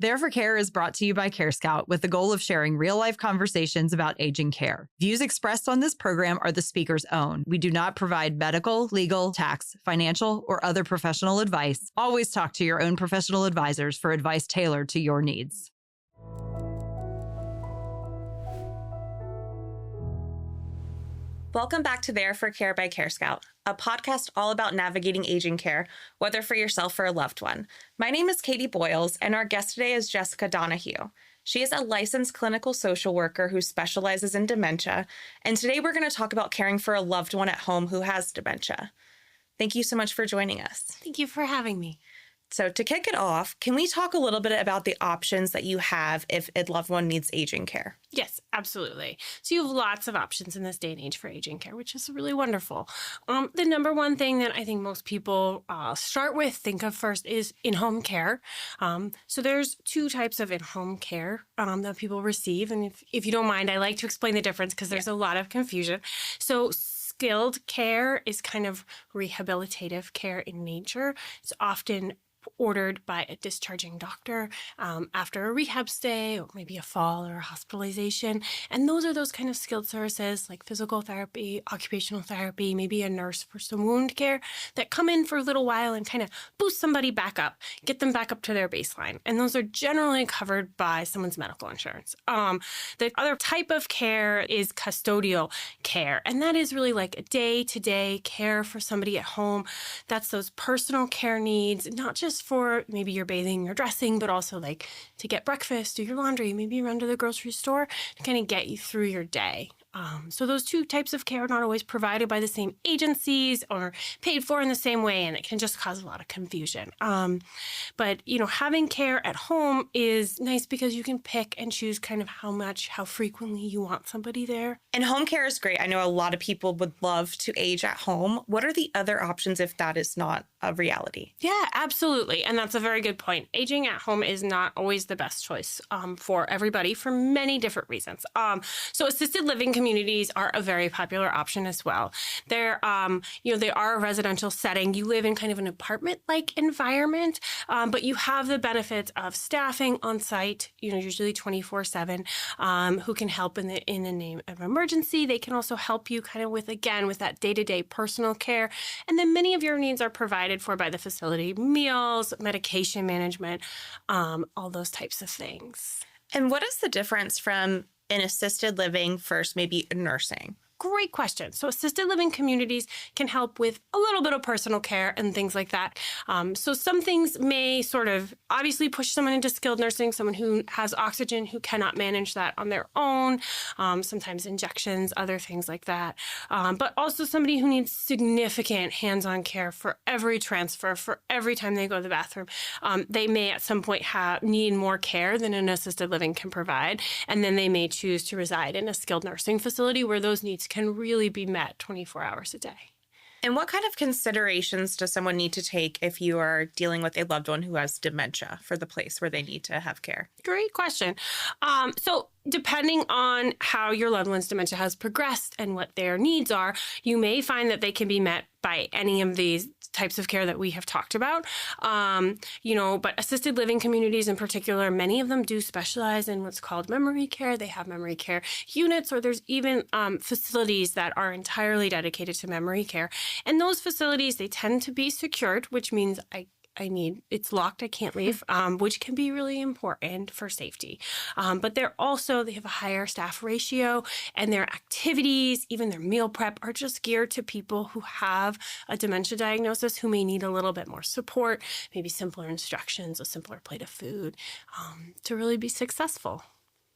There for Care is brought to you by CareScout with the goal of sharing real-life conversations about aging care. Views expressed on this program are the speaker's own. We do not provide medical, legal, tax, financial, or other professional advice. Always talk to your own professional advisors for advice tailored to your needs. Welcome back to There for Care by CareScout, a podcast all about navigating aging care, whether for yourself or a loved one. My name is Katie Boyles, and our guest today is Jessica Donahue. She is a licensed clinical social worker who specializes in dementia, and today we're going to talk about caring for a loved one at home who has dementia. Thank you so much for joining us. Thank you for having me. So to kick it off, can we talk a little bit about the options that you have if a loved one needs aging care? Yes, absolutely. So you have lots of options in this day and age for aging care, which is really wonderful. The number one thing that I think most people start with, think of first, is in-home care. So there's two types of in-home care that people receive. And if you don't mind, I like to explain the difference because there's a lot of confusion. So skilled care is kind of rehabilitative care in nature. It's often ordered by a discharging doctor after a rehab stay or maybe a fall or a hospitalization. And those are those kind of skilled services like physical therapy, occupational therapy, maybe a nurse for some wound care that come in for a little while and kind of boost somebody back up, get them back up to their baseline. And those are generally covered by someone's medical insurance. The other type of care is custodial care. And that is really like a day-to-day care for somebody at home. That's those personal care needs, not just for maybe your bathing or dressing, but also like to get breakfast, do your laundry, maybe run to the grocery store to kind of get you through your day. So those two types of care are not always provided by the same agencies or paid for in the same way, and it can just cause a lot of confusion. But, having care at home is nice because you can pick and choose kind of how frequently you want somebody there. And home care is great. I know a lot of people would love to age at home. What are the other options if that is not a reality? Yeah, absolutely. And that's a very good point. Aging at home is not always the best choice for everybody for many different reasons. So assisted living communities are a very popular option as well. They are a residential setting. You live in kind of an apartment-like environment, but you have the benefits of staffing on site, usually 24/7, who can help in the name of emergency. They can also help you kind of with that day-to-day personal care. And then many of your needs are provided for by the facility: meals, medication management, all those types of things. And what is the difference from an assisted living versus maybe nursing? Great question. So assisted living communities can help with a little bit of personal care and things like that. So some things may sort of obviously push someone into skilled nursing, someone who has oxygen, who cannot manage that on their own, sometimes injections, other things like that. But also somebody who needs significant hands-on care for every transfer, for every time they go to the bathroom. They may at some point need more care than an assisted living can provide. And then they may choose to reside in a skilled nursing facility where those needs can really be met 24 hours a day. And what kind of considerations does someone need to take if you are dealing with a loved one who has dementia for the place where they need to have care? Great question. So depending on how your loved one's dementia has progressed and what their needs are, you may find that they can be met by any of these types of care that we have talked about. But assisted living communities in particular, many of them do specialize in what's called memory care. They have memory care units, or there's even facilities that are entirely dedicated to memory care. And those facilities, they tend to be secured, which means it's locked, I can't leave, which can be really important for safety. But they have a higher staff ratio, and their activities, even their meal prep, are just geared to people who have a dementia diagnosis who may need a little bit more support, maybe simpler instructions, a simpler plate of food, to really be successful.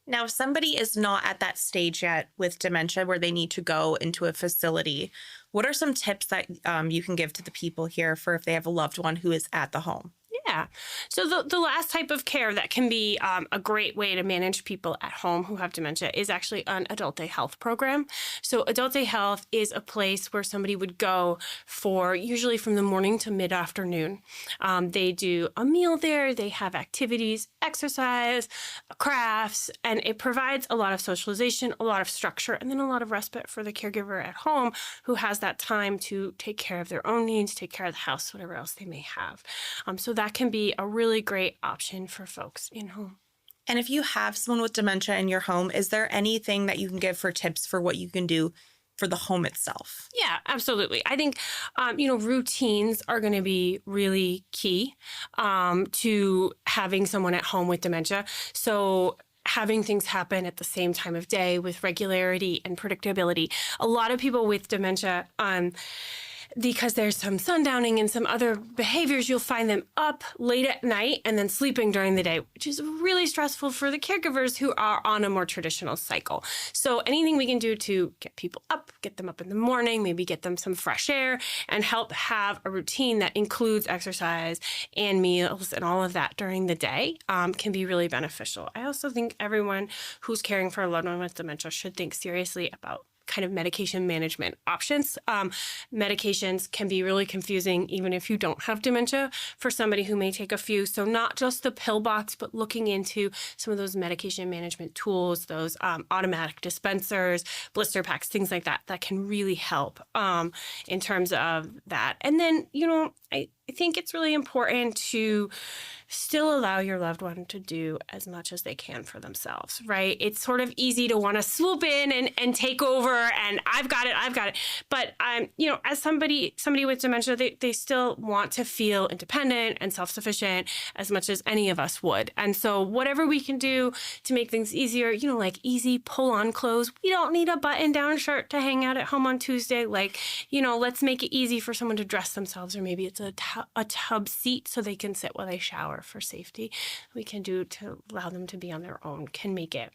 Now, if somebody is not at that stage yet with dementia where they need to go into a facility, what are some tips that you can give to the people here for if they have a loved one who is at the home? Yeah. So the last type of care that can be a great way to manage people at home who have dementia is actually an adult day health program. So adult day health is a place where somebody would go for usually from the morning to mid-afternoon. They do a meal there. They have activities, exercise, crafts, and it provides a lot of socialization, a lot of structure, and then a lot of respite for the caregiver at home who has that time to take care of their own needs, take care of the house, whatever else they may have. So that can be a really great option for folks in home. And if you have someone with dementia in your home, is there anything that you can give for tips for what you can do for the home itself? Yeah, absolutely. I think, routines are going to be really key to having someone at home with dementia. So having things happen at the same time of day with regularity and predictability. A lot of people with dementia, because there's some sundowning and some other behaviors, you'll find them up late at night and then sleeping during the day, which is really stressful for the caregivers who are on a more traditional cycle. So anything we can do to get people up, get them up in the morning, maybe get them some fresh air and help have a routine that includes exercise and meals and all of that during the day can be really beneficial. I also think everyone who's caring for a loved one with dementia should think seriously about kind of medication management options. Medications can be really confusing even if you don't have dementia for somebody who may take a few. So not just the pill box, but looking into some of those medication management tools, those automatic dispensers, blister packs, things like that, that can really help in terms of that. And then, I think it's really important to still allow your loved one to do as much as they can for themselves, right? It's sort of easy to want to swoop in and take over and I've got it. But as somebody with dementia, they still want to feel independent and self-sufficient as much as any of us would. And so whatever we can do to make things easier, like easy pull-on clothes. We don't need a button-down shirt to hang out at home on Tuesday. Let's make it easy for someone to dress themselves, or maybe it's a tub seat so they can sit while they shower for safety. We can do to allow them to be on their own can make it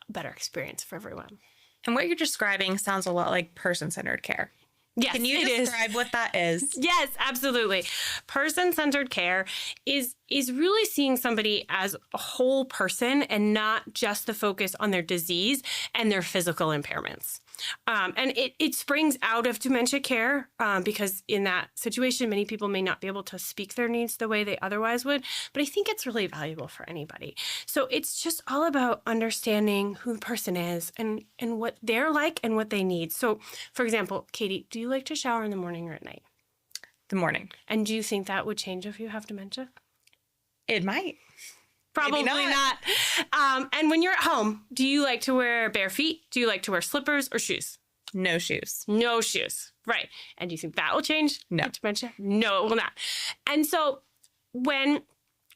a better experience for everyone. And what you're describing sounds a lot like person-centered care. Yes, can you describe what that is? Yes, absolutely. Person-centered care is really seeing somebody as a whole person and not just the focus on their disease and their physical impairments. And it springs out of dementia care because in that situation, many people may not be able to speak their needs the way they otherwise would. But I think it's really valuable for anybody. So it's just all about understanding who the person is and what they're like and what they need. So, for example, Katie, do you like to shower in the morning or at night? The morning. And do you think that would change if you have dementia? It might. Probably not. And when you're at home, do you like to wear bare feet? Do you like to wear slippers or shoes? No shoes. No shoes. Right. And do you think that will change? No. Dementia? No, it will not. And so when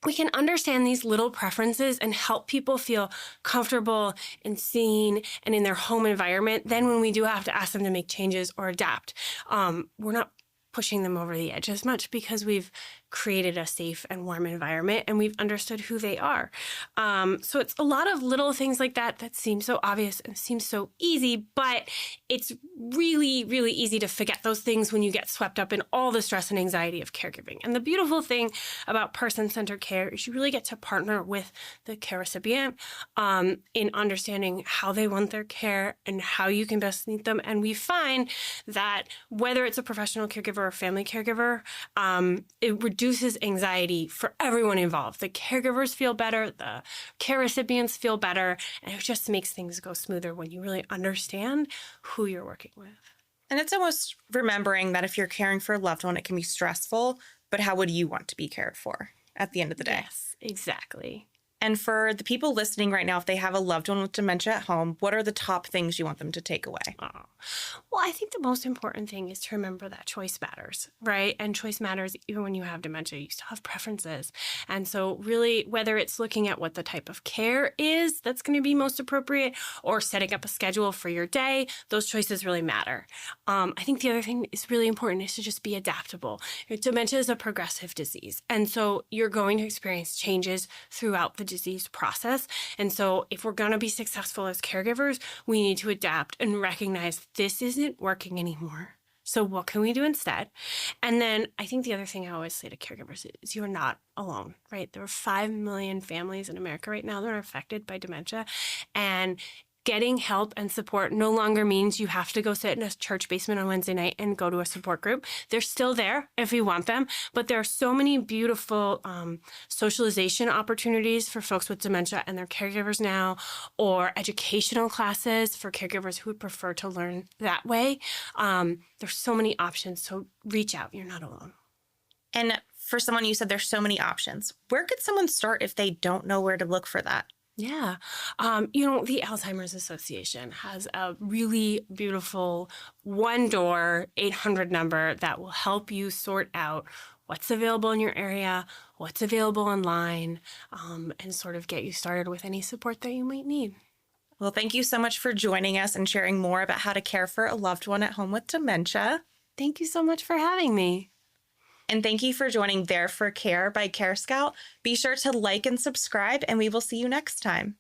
we can understand these little preferences and help people feel comfortable and seen and in their home environment, then when we do have to ask them to make changes or adapt, we're not pushing them over the edge as much because we've created a safe and warm environment and we've understood who they are. So it's a lot of little things like that seem so obvious and seem so easy, but it's really, really easy to forget those things when you get swept up in all the stress and anxiety of caregiving. And the beautiful thing about person-centered care is you really get to partner with the care recipient in understanding how they want their care and how you can best meet them. And we find that whether it's a professional caregiver or family caregiver, it reduces anxiety for everyone involved. The caregivers feel better, the care recipients feel better, and it just makes things go smoother when you really understand who you're working with. And it's almost remembering that if you're caring for a loved one, it can be stressful, but how would you want to be cared for at the end of the day? Yes, exactly. And for the people listening right now, if they have a loved one with dementia at home, what are the top things you want them to take away? Well, I think the most important thing is to remember that choice matters, right? And choice matters even when you have dementia. You still have preferences. And so really, whether it's looking at what the type of care is that's going to be most appropriate or setting up a schedule for your day, those choices really matter. I think the other thing is really important is to just be adaptable. Dementia is a progressive disease. And so you're going to experience changes throughout the disease process. And so if we're going to be successful as caregivers, we need to adapt and recognize this isn't working anymore. So what can we do instead? And then I think the other thing I always say to caregivers is you're not alone, right? There are 5 million families in America right now that are affected by dementia. And getting help and support no longer means you have to go sit in a church basement on Wednesday night and go to a support group. They're still there if you want them, but there are so many beautiful socialization opportunities for folks with dementia and their caregivers now, or educational classes for caregivers who would prefer to learn that way. There's so many options, so reach out. You're not alone. And for someone, you said there's so many options. Where could someone start if they don't know where to look for that? Yeah. The Alzheimer's Association has a really beautiful one-door 800 number that will help you sort out what's available in your area, what's available online, and sort of get you started with any support that you might need. Well, thank you so much for joining us and sharing more about how to care for a loved one at home with dementia. Thank you so much for having me. And thank you for joining There for Care by CareScout. Be sure to like and subscribe, and we will see you next time.